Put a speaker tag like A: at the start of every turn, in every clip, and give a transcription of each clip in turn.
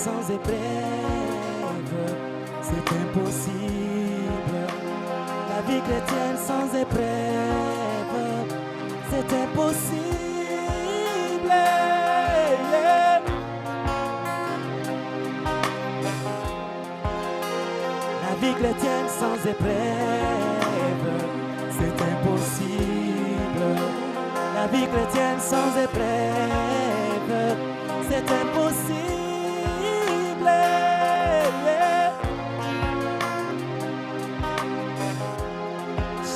A: sans épreuve, c'est impossible. La vie chrétienne sans épreuve, c'est impossible. Yeah. La vie chrétienne sans épreuve, c'est impossible. La vie chrétienne sans épreuve, c'est impossible. Yeah.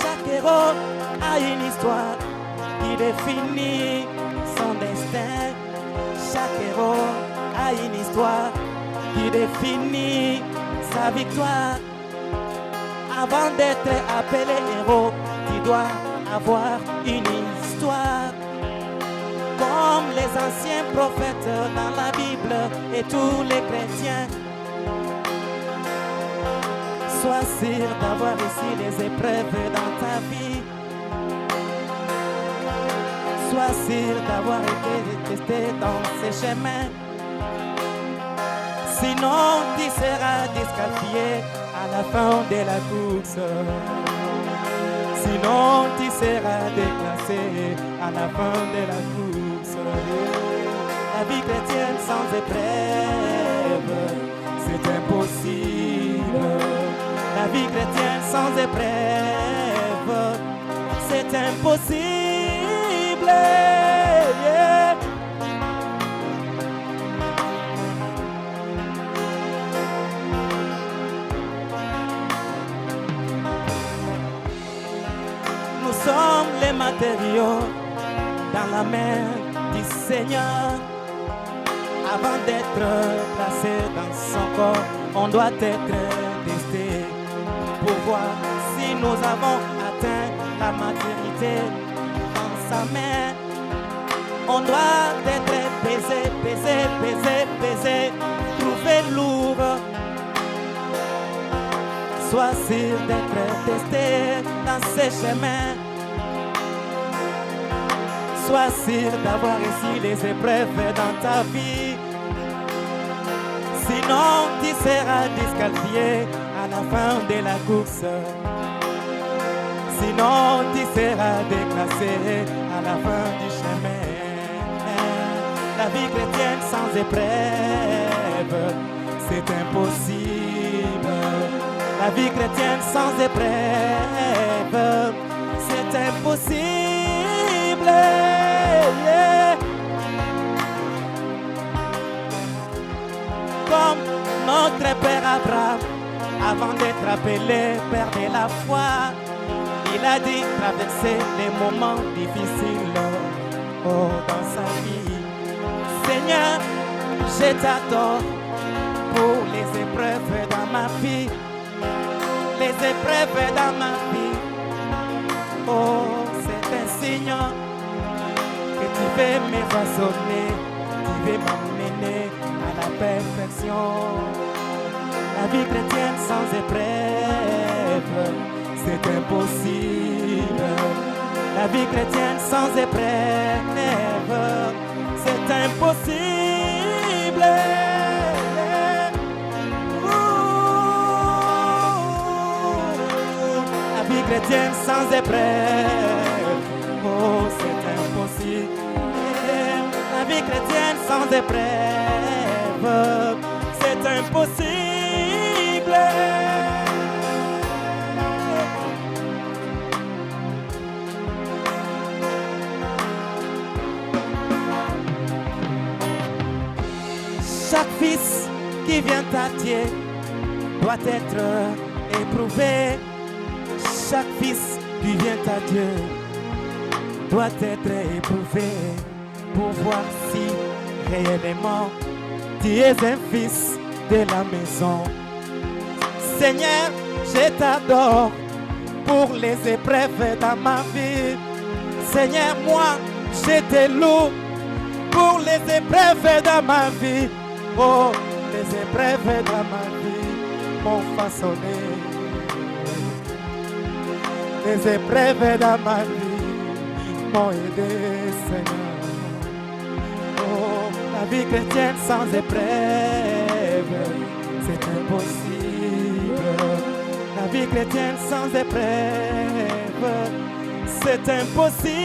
A: Chaque héros a une histoire qui définit son destin. Chaque héros a une histoire qui définit sa victoire. Avant d'être appelé héros, tu dois avoir une histoire. Comme les anciens prophètes dans la Bible et tous les chrétiens. Sois sûr d'avoir réussi les épreuves dans ta vie. Sois sûr d'avoir été testé dans ces chemins. Sinon, tu seras disqualifié à la fin de la course. Sinon, tu seras déclassé à la fin de la course. La vie chrétienne sans épreuve, c'est impossible. La vie chrétienne sans épreuve, c'est impossible. Yeah. Nous sommes les matériaux dans la main du Seigneur. Avant d'être placé dans son corps, on doit être testé pour voir si nous avons atteint la maturité dans sa main. On doit être pesé, pesé, pesé, pesé, trouvé lourd. Sois sûr d'être testé dans ces chemins. Sois sûr d'avoir réussi les épreuves dans ta vie. Sinon, tu seras disqualifié à la fin de la course. Sinon, tu seras déclassé à la fin du chemin. La vie chrétienne sans épreuve, c'est impossible. La vie chrétienne sans épreuve, c'est impossible. Yeah. Comme notre père Abraham, avant d'être appelé père de la foi, il a dit traverser les moments difficiles dans sa vie. Seigneur, je t'adore pour les épreuves dans ma vie. Les épreuves dans ma vie. Oh, c'est un signe que tu veux me façonner, tu veux m'amener à la perfection. La vie chrétienne sans épreuve, c'est impossible. La vie chrétienne sans épreuve, c'est impossible. La vie chrétienne sans épreuve, oh c'est impossible. La vie chrétienne sans épreuve, c'est impossible. Chaque fils qui vient à Dieu doit être éprouvé. Chaque fils qui vient à Dieu doit être éprouvé pour voir si réellement tu es un fils de la maison. Seigneur, je t'adore pour les épreuves dans ma vie. Seigneur, moi, je te loue pour les épreuves dans ma vie. Oh, les épreuves dans ma vie m'ont façonné. Les épreuves dans ma vie m'ont aidé, Seigneur. Oh, la vie chrétienne sans épreuve, c'est impossible. La vie chrétienne sans épreuve, c'est impossible.